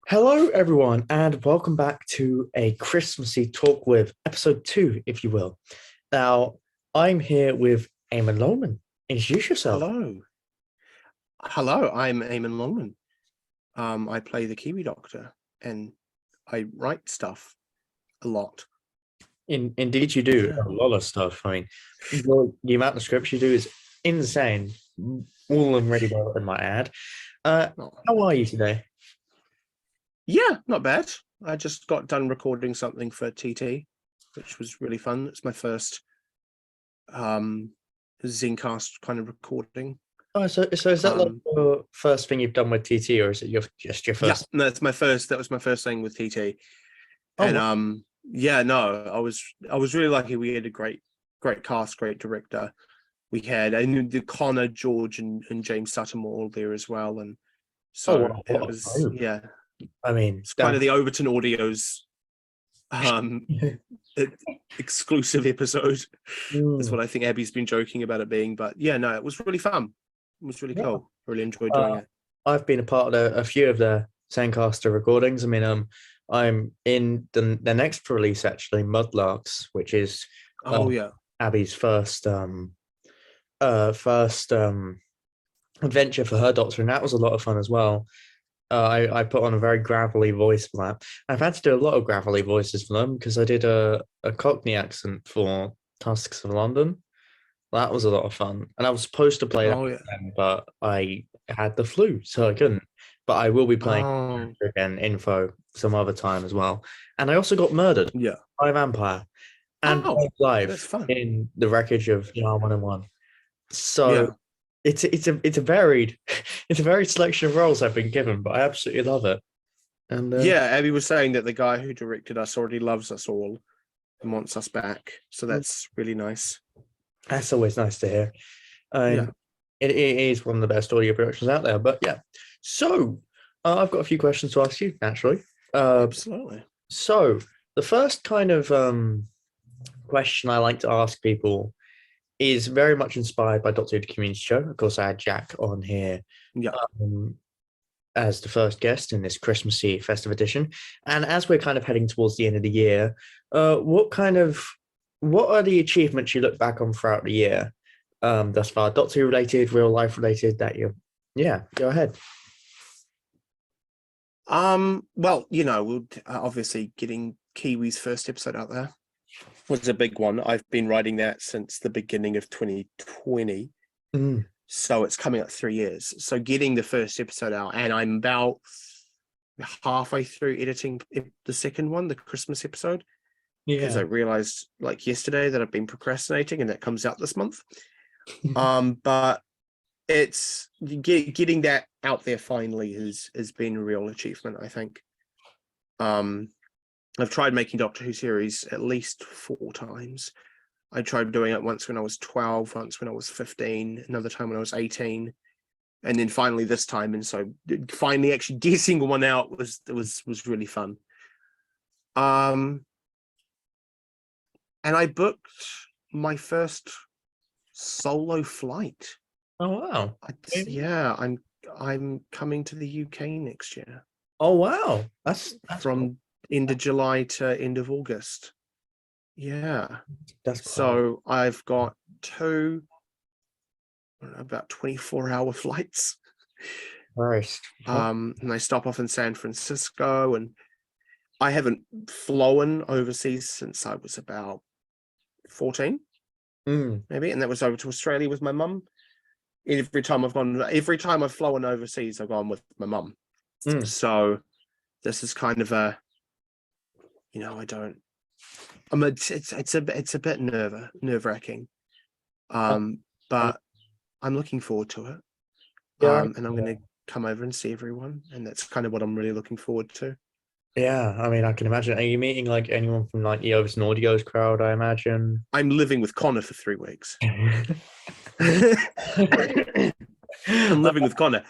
Hello, everyone, and welcome back to a Christmassy talk with episode 2, if you will. Now, I'm here with Eamon Longmann. Introduce yourself. Hello. Hello, I'm Eamon Longmann. I play the Kiwi Doctor and I write stuff a lot. Indeed, you do Yeah. a lot of stuff. I mean, the amount of scripts you do is insane. All of them really well in my ad. Oh. How are you today? Yeah, not bad. I just got done recording something for TT, which was really fun. It's my first Zencast kind of recording. Oh, so is that like your first thing you've done with TT, or is it just your first? Yeah, no, that was my first thing with TT. Oh, And wow. yeah, no, I was really lucky. We had a great cast, great director. We had the Connor, George, and James Sutton were all there as well, and Oh, so wow. it What a was, group. yeah, I mean, it's kind of the Overton Audios um exclusive episode is Mm. what I think Abby's been joking about it being. But yeah, no, it was really fun. It was really Yeah. cool. I really enjoyed doing it. I've been a part of a few of the Sandcaster recordings. I mean, I'm in the next release actually, Mudlarks, which is uh, Oh yeah. Abby's first adventure for her Doctor, and that was a lot of fun as well. I put on a very gravelly voice for that. I've had to do a lot of gravelly voices for them because I did a Cockney accent for Tusks of London. That was a lot of fun. And I was supposed to play that Oh yeah. again, but I had the flu, so I couldn't. But I will be playing Oh again, Info, some other time as well. And I also got murdered yeah. by a vampire and Oh, that's live fun. in the wreckage of Yar 101. So Yeah. it's a varied it's a varied selection of roles I've been given, but I absolutely love it. And Yeah, Abby was saying that the guy who directed us already loves us all and wants us back. So that's really nice. that's always nice to hear. Yeah. And it is one of the best audio productions out there. But yeah, so I've got a few questions to ask you, naturally. Uh, Absolutely. so the first kind of question I like to ask people is very much inspired by Doctor Who the Community Show. Of course, I had Jack on here Yeah. um, as the first guest in this Christmassy festive edition. And as we're kind of heading towards the end of the year, what are the achievements you look back on throughout the year thus far? Doctor Who related, real life related that you yeah, go ahead. Well, we'll obviously getting Kiwi's first episode out there was a big one. I've been writing that since the beginning of 2020. Mm. So it's coming up 3 years. So getting the first episode out, and I'm about halfway through editing the second one, the Christmas episode, because Yeah. I realized like yesterday that I've been procrastinating, and that comes out this month. But it's getting that out there finally has been a real achievement, I think. I've tried making Doctor Who series at least 4 times. I tried doing it once when I was 12, once when I was 15, another time when I was 18, and then finally this time. And so finally actually getting one out was really fun. And I booked my first solo flight. Oh wow. Yeah, I'm coming to the UK next year. Oh wow. That's From cool. end of July to end of August. Yeah. That's quite So I've got 2 about 24-hour flights. first. And I stop off in San Francisco, and I haven't flown overseas since I was about 14, maybe, and that was over to Australia with my mum. Every time I've flown overseas, I've gone with my mum. So this is kind of a, it's a bit nerve-wracking. But I'm looking forward to it. Yeah, And I'm going to come over and see everyone, and that's kind of what I'm really looking forward to. yeah. I mean, I can imagine. Are you meeting like anyone from like the Overton Audios crowd? I imagine. I'm living with Connor for 3 weeks. I'm living with Connor.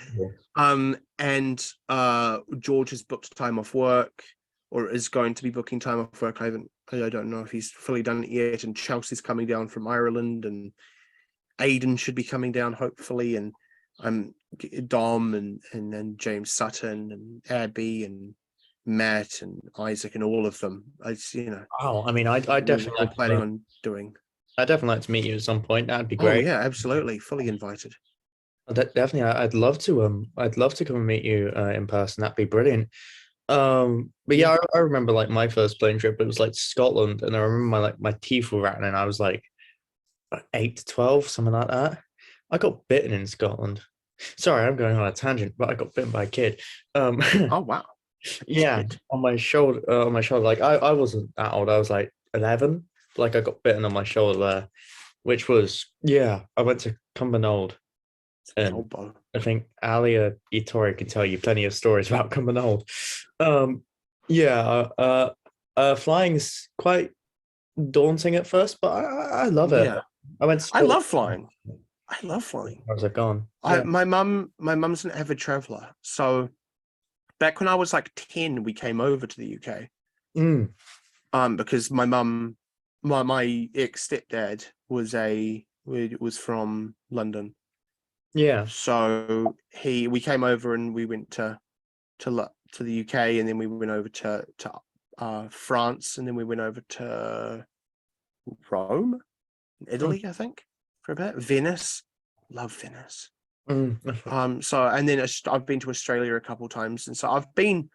And George has booked time off work, or is going to be booking time off work. I don't know if he's fully done it yet. And Chelsea's coming down from Ireland, and Aidan should be coming down hopefully, and Dom and then James Sutton and Abby and Matt and Isaac and all of them. Oh, I mean, I definitely we're planning on doing. I'd definitely like to meet you at some point. That'd be Oh great. yeah, absolutely, fully invited. Definitely, I'd love to. I'd love to come and meet you in person. That'd be brilliant. But yeah, I remember like my first plane trip. It was like Scotland, and I remember my teeth were rattling. I was like 8 to 12, something like that. I got bitten in Scotland. Sorry, I'm going on a tangent, but I got bitten by a kid. Oh wow. Yeah, on my shoulder. On my shoulder. Like I wasn't that old. I was like 11. Like I got bitten on my shoulder there, which was yeah. I went to Cumbernauld, and Elbow. I think Ali or Itori can tell you plenty of stories about Cumbernauld. Yeah, flying's quite daunting at first, but I love it. Yeah. I went to I school. love flying. I love flying. I was like gone. Yeah. My mum's an avid traveler. So back when I was like 10, we came over to the UK. Because my ex stepdad was from London. Yeah. So we came over and we went to the UK, and then we went over to France, and then we went over to Rome, Italy, I think, for a bit. Venice, love Venice. So and then I've been to Australia a couple of times, and so I've been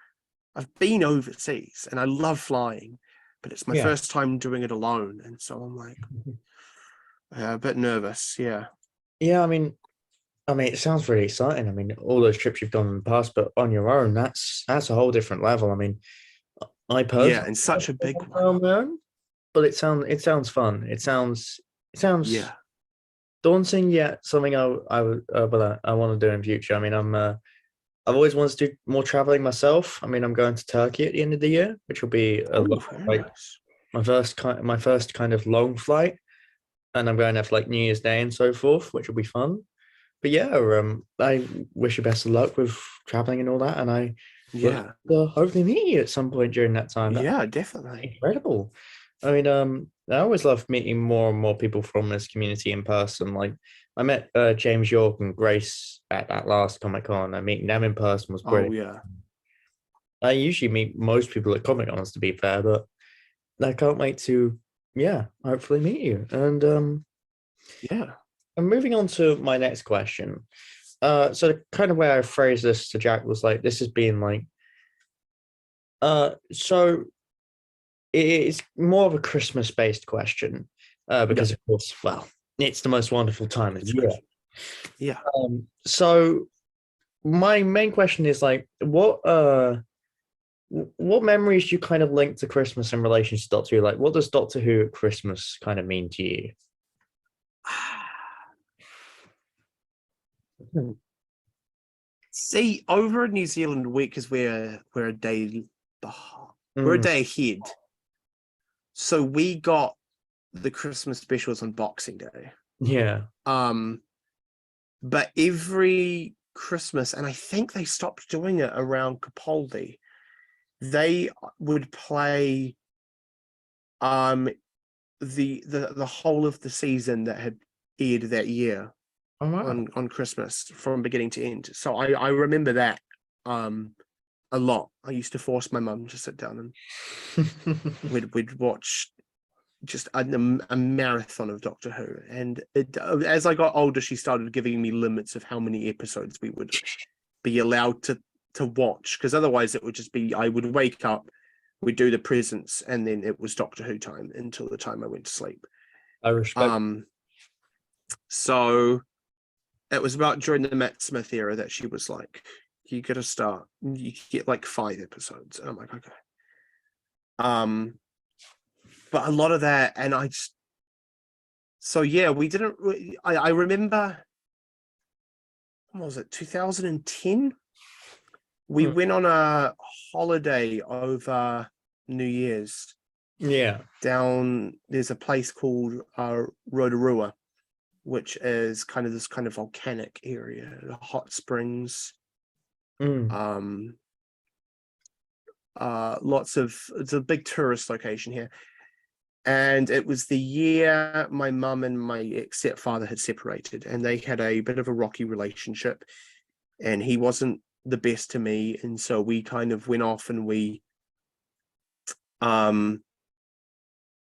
overseas, and I love flying, but it's my first time doing it alone, and so I'm like a bit nervous. Yeah. I mean, it sounds really exciting. I mean, all those trips you've done in the past, but on your own, that's a whole different level. I mean, I personally and such a big one. on my own, but it sounds fun. It sounds Yeah. daunting, yet something I want to do in future. I mean, I've always wanted to do more traveling myself. I mean, I'm going to Turkey at the end of the year, which will be Nice. my first kind of long flight, and I'm going there for like New Year's Day and so forth, which will be fun. But yeah, I wish you best of luck with traveling and all that, and I will hopefully meet you at some point during that time. Definitely Incredible. I mean, I always love meeting more and more people from this community in person. Like I met James York and Grace at that last Comic Con. I meeting them in person was brilliant. Oh yeah. I usually meet most people at Comic Cons, to be fair, but I can't wait to hopefully meet you. And and moving on to my next question. So the kind of way I phrased this to Jack was like, this has been like, so it's more of a Christmas-based question, because of course, well, it's the most wonderful time of year. Yeah. So my main question is like, what memories do you kind of link to Christmas in relation to Doctor Who? Like, what does Doctor Who at Christmas kind of mean to you? See, over in New Zealand, because we're a day ahead. So we got the Christmas specials on Boxing Day. Yeah. But every Christmas, and I think they stopped doing it around Capaldi, they would play the whole of the season that had aired that year. Oh, wow. on Christmas from beginning to end. So I remember that a lot. I used to force my mum to sit down and we'd watch just a marathon of Doctor Who. And as I got older, she started giving me limits of how many episodes we would be allowed to watch, because otherwise it would just be, I would wake up, we'd do the presents, and then it was Doctor Who time until the time I went to sleep. I respect. So it was about during the Matt Smith era that she was like, you got to start, you get like 5 episodes. And I'm like, okay. But a lot of that, and I remember, what was it, 2010? We went on a holiday over New Year's. Yeah. There's a place called Rotorua, which is kind of this kind of volcanic area, hot springs. It's a big tourist location here. And it was the year my mum and my stepfather had separated, and they had a bit of a rocky relationship, and he wasn't the best to me, and so we kind of went off and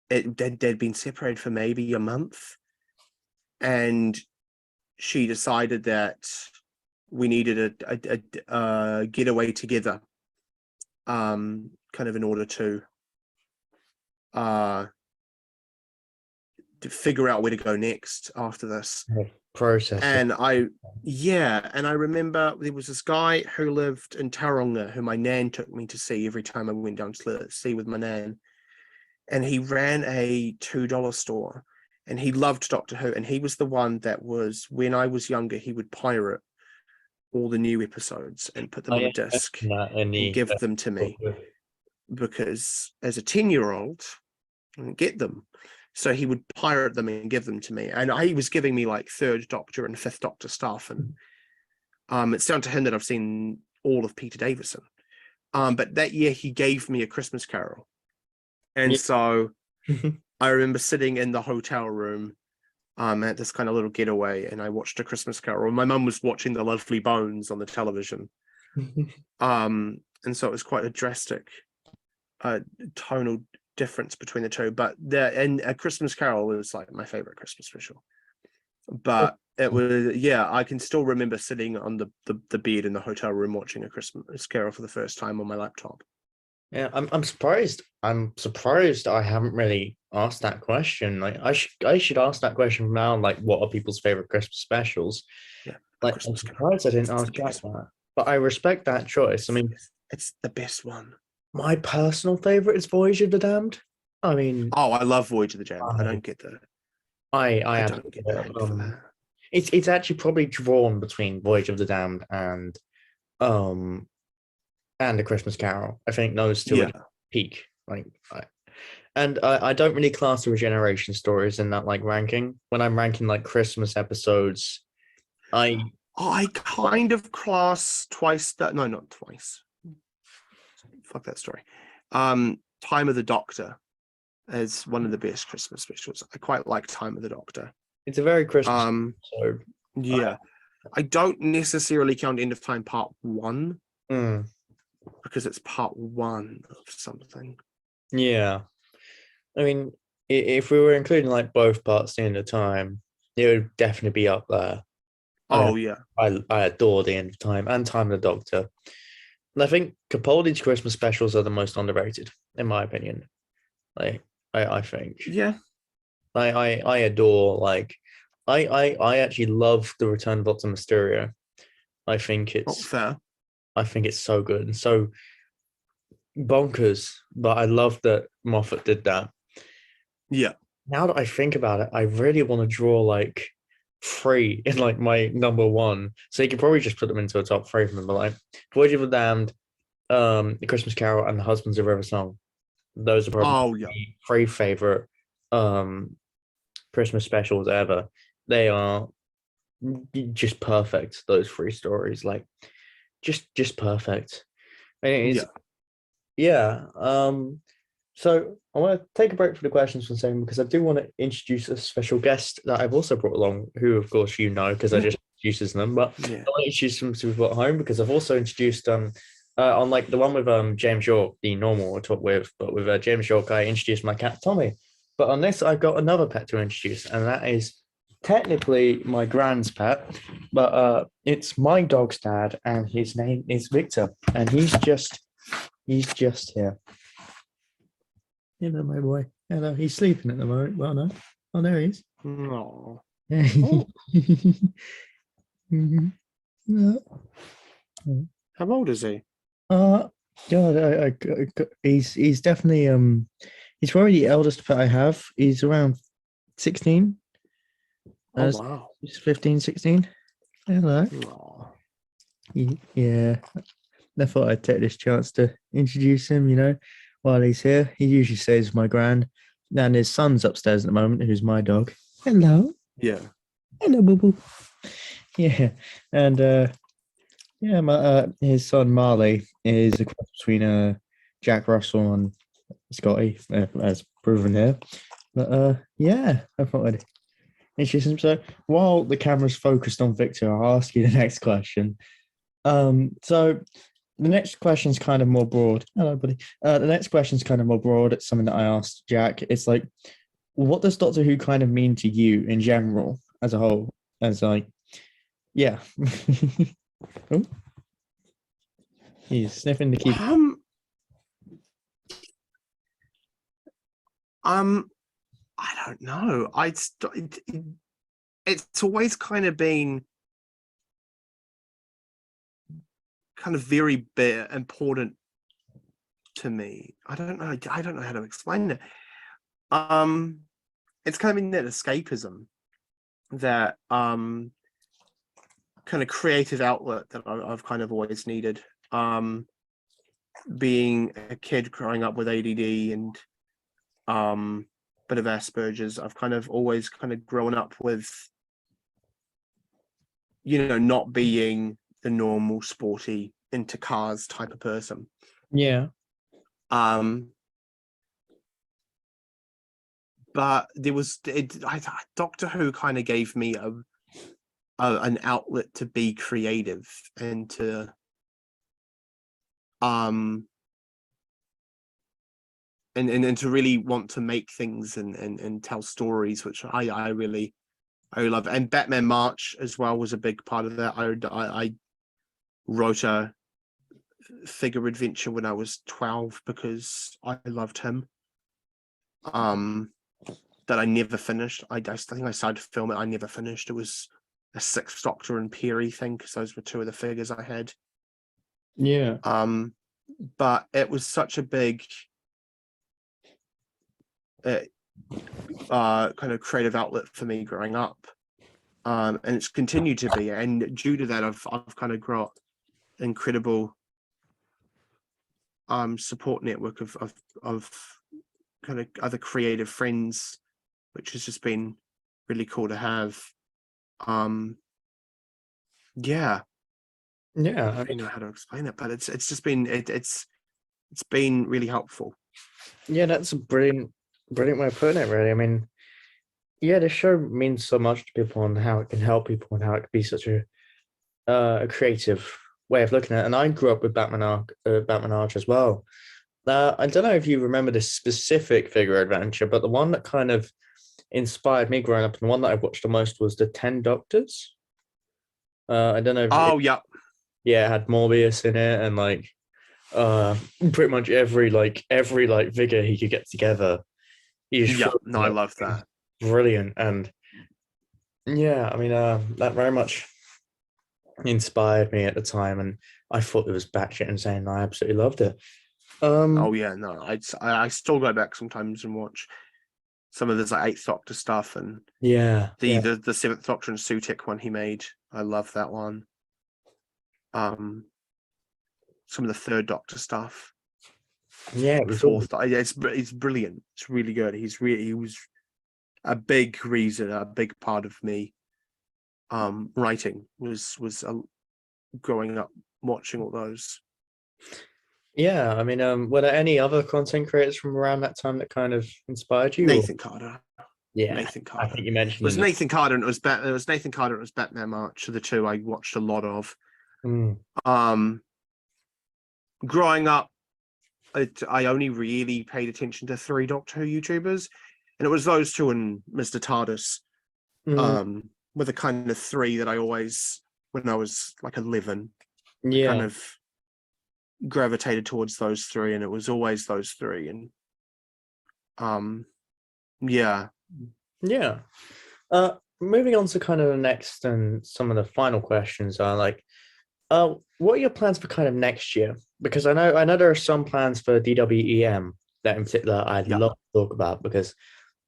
they'd been separated for maybe a month, and she decided that we needed a getaway together, kind of in order to figure out where to go next after this. Process. And I remember there was this guy who lived in Tauranga who my nan took me to see every time I went down to see with my nan. And he ran a $2 store, and he loved Doctor Who. And he was the one that was, when I was younger, he would pirate all the new episodes and put them on a disc and give them to me, because as a 10-year-old, I didn't get them. So he would pirate them and give them to me. And he was giving me like 3rd Doctor and 5th Doctor stuff. And it's down to him that I've seen all of Peter Davison. But that year he gave me A Christmas Carol. And so I remember sitting in the hotel room at this kind of little getaway, and I watched A Christmas Carol. My mum was watching The Lovely Bones on the television. And so it was quite a drastic tonal difference between the two. But A Christmas Carol was like my favorite Christmas special. But it was, I can still remember sitting on the bed in the hotel room watching A Christmas Carol for the first time on my laptop. Yeah, I'm surprised. I'm surprised I haven't really asked that question. Like, I should ask that question from now on. Like, what are people's favorite Christmas specials? Yeah, like, I'm surprised I didn't ask Jack that. But I respect that choice. I mean, it's the best one. My personal favorite is Voyage of the Damned. I mean, I love Voyage of the Damned. I don't get the. I don't get the hate for that. It's actually probably drawn between Voyage of the Damned and A Christmas Carol. I think those two are peak. I don't really class the Regeneration stories in that like ranking. When I'm ranking like Christmas episodes, I kind of class twice that. No, not twice. Fuck that story. Time of the Doctor is one of the best Christmas specials. I quite like Time of the Doctor. It's a very Christmas episode. Yeah. I don't necessarily count End of Time Part 1 because it's part 1 of something. Yeah. I mean, if we were including like both parts the End of Time, it would definitely be up there. I adore the End of Time and Time of the Doctor. And I think Capaldi's Christmas specials are the most underrated, in my opinion. I think. Yeah. I adore, like, I actually love The Return of Doctor Mysterio. I think it's fair. I think it's so good and so bonkers, but I love that Moffat did that. Yeah. Now that I think about it, I really want to draw like 3 in like my number 1. So you can probably just put them into a top 3 from them, but like Voyage of the Damned, The Christmas Carol, and The Husbands of River Song. Those are probably 3 favorite Christmas specials ever. They are just perfect. Those 3 stories, like just perfect. And it's, so I want to take a break from the questions for a second because I do want to introduce a special guest that I've also brought along, who of course you know because I just introduced them, but I want to introduce them to people at home because I've also introduced on like the one with James York, the normal I talk with, but with James York I introduced my cat Tommy. But on this I've got another pet to introduce, and that is technically my grand's pet, but it's my dog's dad, and his name is Victor, and he's just here. Hello, my boy. Hello. He's sleeping at the moment. Well, no. Oh, there he is. No. How old is he? God, he's definitely he's probably the eldest pet I have. He's around 16. Oh wow. He's 15, 16. Hello. Yeah. I thought I'd take this chance to introduce him, you know, while he's here. He usually stays with my gran, and his son's upstairs at the moment, who's my dog. Hello. Yeah. Hello, boo boo. Yeah. And his son Marley is a cross between Jack Russell and Scotty, as proven here. But I thought I'd introduce him. So while the camera's focused on Victor, I'll ask you the next question. So the next question is kind of more broad. Hello, buddy. The next question is kind of more broad. It's something that I asked Jack. It's like, what does Doctor Who kind of mean to you in general, as a whole? As like, yeah. Oh, he's sniffing the key. I don't know. It's always kind of been kind of very important to me. I don't know how to explain it. It's kind of been that escapism, that kind of creative outlet that I've kind of always needed. Being a kid growing up with ADD and bit of Asperger's, I've kind of always kind of grown up with, not being the normal sporty into cars type of person. Yeah. But there was Doctor Who kind of gave me an outlet to be creative and to and to really want to make things and tell stories, which I really love. And Batman March as well was a big part of that. I wrote a figure adventure when I was 12 because I loved him. That I never finished. I think I started to film it. I never finished. It was a Sixth Doctor and Perry thing because those were two of the figures I had. Yeah. But it was such a big kind of creative outlet for me growing up, and it's continued to be. And due to that, I've kind of got incredible support network of kind of other creative friends, which has just been really cool to have. Yeah. I don't know how to explain it, but it's just been it's been really helpful. Yeah, that's a brilliant way of putting it, really. I mean, yeah, the show means so much to people and how it can help people and how it can be such a creative way of looking at it. And I grew up with Batman Arch as well. I don't know if you remember this specific figure adventure, but the one that kind of inspired me growing up and the one that I watched the most was the 10 Doctors. I don't know if yeah. Yeah, it had Morbius in it and like pretty much every figure he could get together. I love that. Brilliant. And yeah, I mean that very much inspired me at the time, and I thought it was batshit insane, and I absolutely loved it. Oh yeah, no, I still go back sometimes and watch some of this like Eighth Doctor stuff and the Seventh Doctor and Sutek one he made. I love that one. Some of the Third Doctor stuff. Yeah, it was it's brilliant. It's really good. He was a big reason, a big part of me writing was growing up watching all those. Yeah, I mean, were there any other content creators from around that time that kind of inspired you? Nathan Carter. Yeah, Nathan Carter. I think you mentioned it was Nathan Carter and it was Nathan Carter and it was Batman March, the two I watched a lot of. Growing up, I only really paid attention to 3 Doctor Who YouTubers, and it was those two and Mr. TARDIS. Were the kind of 3 that I always, when I was like 11, kind of gravitated towards those 3, and it was always those 3. And moving on to kind of the next and some of the final questions are like, what are your plans for kind of next year? Because I know there are some plans for DWEM that in particular I'd love to talk about, because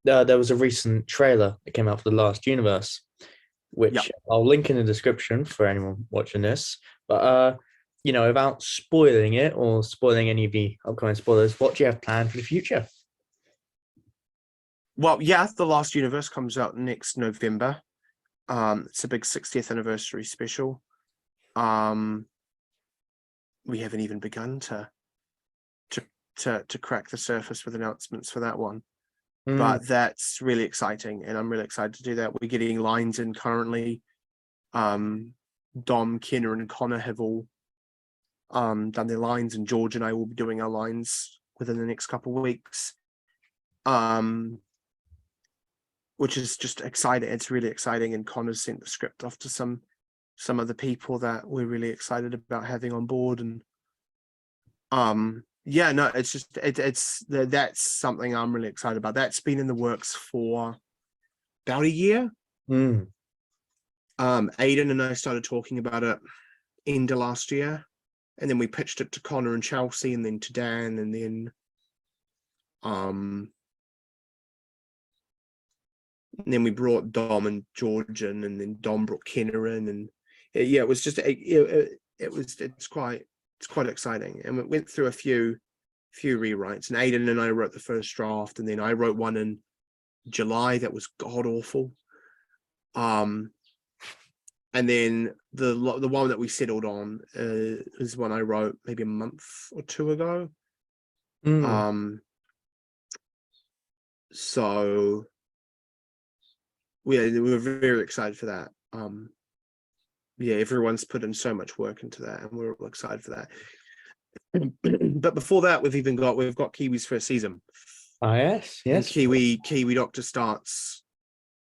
there was a recent trailer that came out for The Last Universe, which I'll link in the description for anyone watching this. But without spoiling it or spoiling any of the upcoming spoilers, what do you have planned for the future? Well, yeah, The Last Universe comes out next November. It's a big 60th anniversary special. We haven't even begun to crack the surface with announcements for that one. But that's really exciting, and I'm really excited to do that. We're getting lines in currently. Dom, Kenna, and Connor have all done their lines, and George and I will be doing our lines within the next couple of weeks. Which is just exciting. It's really exciting, and Connor's sent the script off to some of the people that we're really excited about having on board. And yeah, no, it's just that's something I'm really excited about. That's been in the works for about a year. Aidan and I started talking about it end of last year, and then we pitched it to Connor and Chelsea, and then to Dan, and then we brought Dom and George in, and then Dom brought Kenna in, and yeah, it was just it's quite exciting. And we went through a few rewrites, and Aidan and I wrote the first draft, and then I wrote one in July that was god awful. And then the one that we settled on is one I wrote maybe a month or two ago. So we were very excited for that. Yeah, everyone's put in so much work into that, and we're all excited for that. But before that, we've got Kiwi's first season. Yes. And Kiwi Doctor starts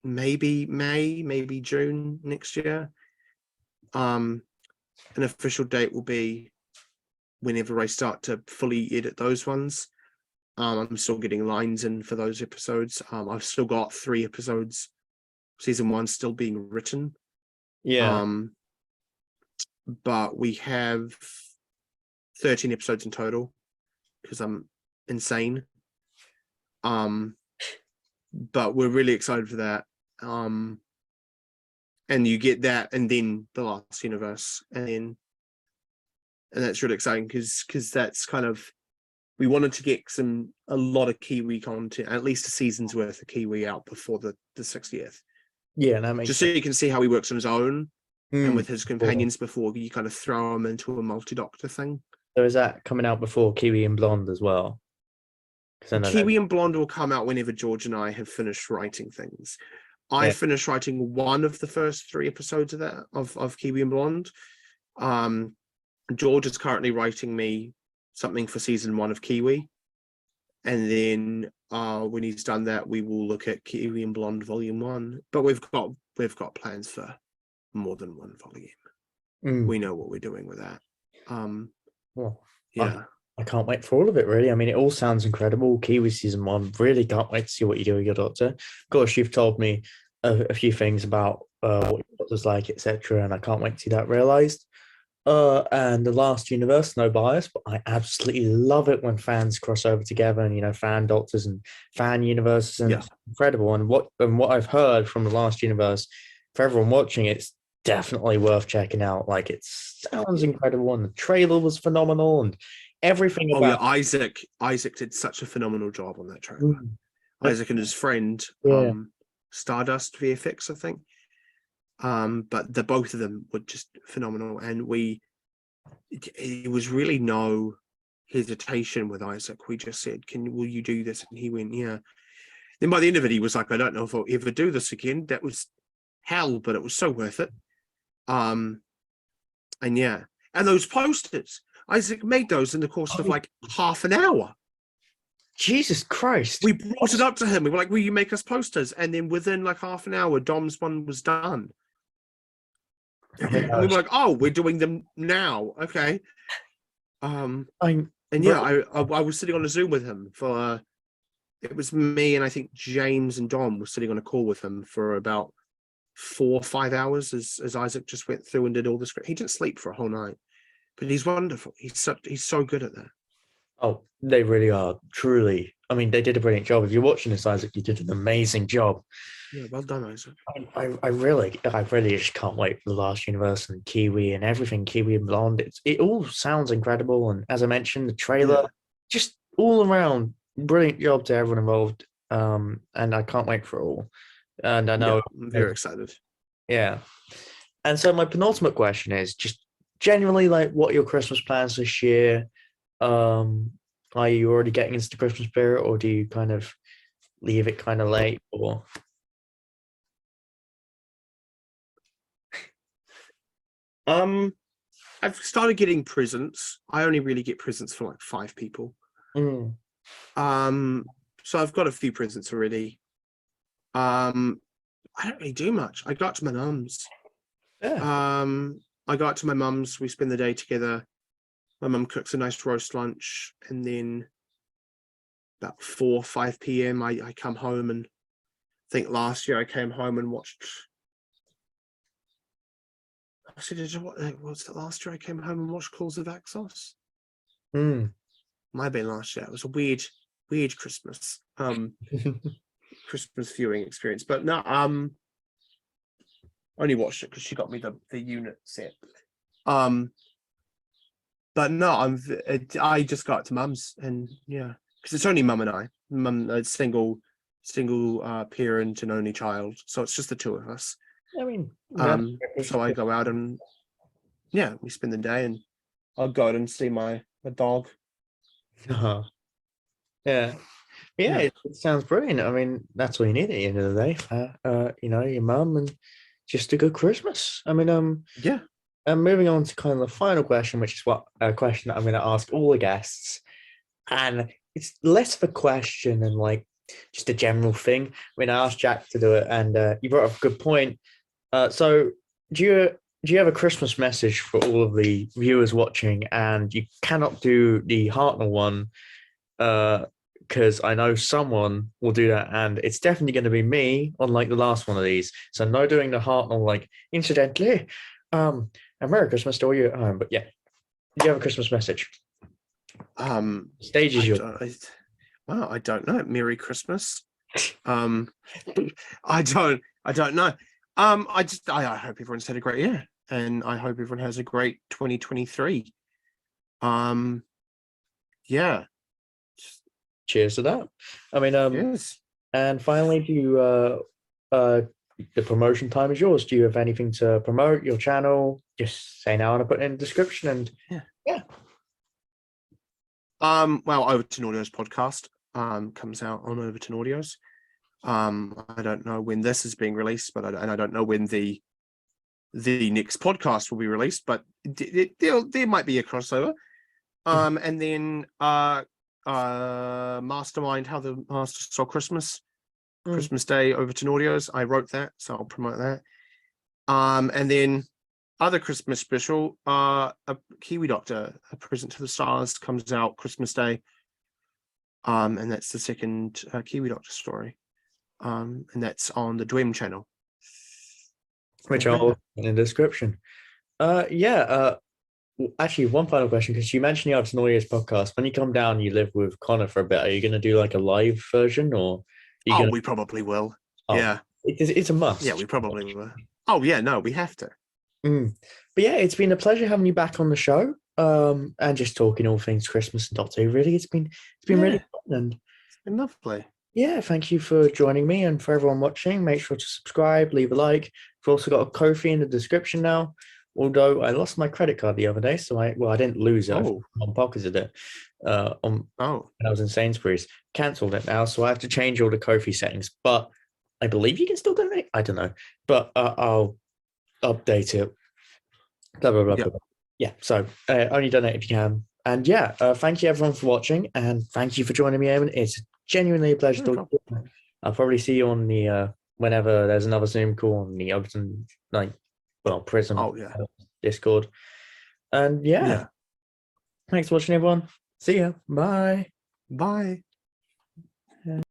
maybe May, maybe June next year. An official date will be whenever I start to fully edit those ones. I'm still getting lines in for those episodes. I've still got 3 episodes. Season 1 still being written. Yeah. But we have 13 episodes in total because I'm insane. But we're really excited for that. And you get that, and then the last universe, and that's really exciting because that's kind of, we wanted to get a lot of Kiwi content, at least a season's worth of Kiwi out before the 60th. Yeah, that makes just sense. So you can see how he works on his own and with his companions before you kind of throw him into a multi-doctor thing. So is that coming out before Kiwi and Blonde as well? Kiwi and Blonde will come out whenever George and I have finished writing things. I finished writing one of the first 3 episodes of that of Kiwi and Blonde. George is currently writing me something for season 1 of Kiwi, and then when he's done that, we will look at Kiwi and Blonde volume 1. But we've got plans for more than 1 volume. We know what we're doing with that. Well, yeah. I can't wait for all of it, really. I mean, it all sounds incredible. Kiwi season 1, really can't wait to see what you do with your Doctor. Of course, you've told me a few things about what your Doctor's like, etc., and I can't wait to see that realised. And the last universe, no bias, but I absolutely love it when fans cross over together, and fan Doctors and fan universes, and it's incredible. And what I've heard from the last universe, for everyone watching, it's definitely worth checking out. Like, it sounds incredible, and the trailer was phenomenal, and everything about Isaac did such a phenomenal job on that trailer. Isaac and his friend, Stardust VFX, I think. But the both of them were just phenomenal, and it was really no hesitation with Isaac. We just said, will you do this? And he went, yeah. Then by the end of it, he was like, I don't know if I'll ever do this again. That was hell, but it was so worth it. And yeah, and those posters, Isaac made those in the course of like half an hour. Jesus Christ. We brought it up to him. We were like, will you make us posters? And then within like half an hour, Dom's one was done. And we were like, oh, we're doing them now. Okay. I was sitting on a Zoom with him for, it was me and I think James and Dom were sitting on a call with him for about 4 or 5 hours as Isaac just went through and did all the script. He didn't sleep for a whole night, but he's wonderful. He's so good at that. Oh, they really are, truly. I mean, they did a brilliant job. If you're watching this, Isaac, you did an amazing job. Yeah, well done, Isaac. I really just can't wait for the last universe and Kiwi and everything, Kiwi and Blonde. It all sounds incredible. And as I mentioned, the trailer, just all around, brilliant job to everyone involved. And I can't wait for it all. And I know I'm very excited. Yeah. And so my penultimate question is just generally, like, what are your Christmas plans this year? Are you already getting into the Christmas spirit, or do you kind of leave it kind of late? Or I've started getting presents. I only really get presents for like 5 people. So I've got a few presents already. I don't really do much. I got to my mum's. Yeah. I got to my mum's. We spend the day together. My mum cooks a nice roast lunch, and then about 4 or 5 p.m. I come home, and I think last year I came home and watched. Was it last year I came home and watched Calls of Axos? Might have been last year. It was a weird Christmas. Christmas viewing experience. But no, only watched it because she got me the unit set. But no, I just got to mum's, and yeah, because it's only mum and I. Mum, a single parent and only child, so it's just the 2 of us. I mean, so I go out and yeah, we spend the day, and I'll go out and see my dog. Yeah. Yeah, it sounds brilliant. I mean, that's all you need at the end of the day. You know, your mum and just a good Christmas. I mean, yeah. And moving on to kind of the final question, which is what a question that I'm going to ask all the guests, and it's less of a question and like just a general thing. When I asked Jack to do it, and you brought up a good point. So do you have a Christmas message for all of the viewers watching? And you cannot do the Hartnell one, because I know someone will do that, and it's definitely going to be me on like the last one of these. So no doing the Hartnell like incidentally. A Merry Christmas to all you at home. But yeah, do you have a Christmas message? Stage is yours. I don't know. Merry Christmas. I don't know. I hope everyone's had a great year, and I hope everyone has a great 2023. Yeah. Cheers to that. I mean, yes. And finally, do you the promotion time is yours. Do you have anything to promote your channel? Just say now and I'll put it in the description. And yeah. Well, Overton Audios podcast comes out on Overton Audios. I don't know when this is being released, but I don't know when the next podcast will be released, but there might be a crossover. And then Mastermind, How the Master Stole Christmas. Christmas Day, Overton Audios. I wrote that, so I'll promote that. And then other Christmas special, a Kiwi Doctor, A Present to the Stars, comes out Christmas Day. And that's the second Kiwi Doctor story. And that's on the DWEM channel. Which I'll put in the description. Actually, one final question, because you mentioned the Overton Audios podcast. When you come down, you live with Connor for a bit. Are you going to do like a live version, or? We probably will. Yeah, it's a must. Yeah, we probably will. Oh yeah, no, we have to. But yeah, it's been a pleasure having you back on the show. And just talking all things Christmas and Doctor Who. Really, it's been really fun, and it's been lovely. Yeah, thank you for joining me, and for everyone watching, make sure to subscribe, leave a like. We've also got a Ko-fi in the description now. Although I lost my credit card the other day, so I didn't lose it. I pocketed it. When I was in Sainsbury's, cancelled it now, so I have to change all the Ko-fi settings. But I believe you can still donate. I don't know, but I'll update it. Blah blah blah. Blah. Yeah, so only donate if you can. And yeah, thank you everyone for watching, and thank you for joining me, Eamon. It's genuinely a pleasure to. I'll probably see you on the whenever there's another Zoom call on the Overton Prism Discord. And thanks for watching, everyone. See ya. Bye. Bye.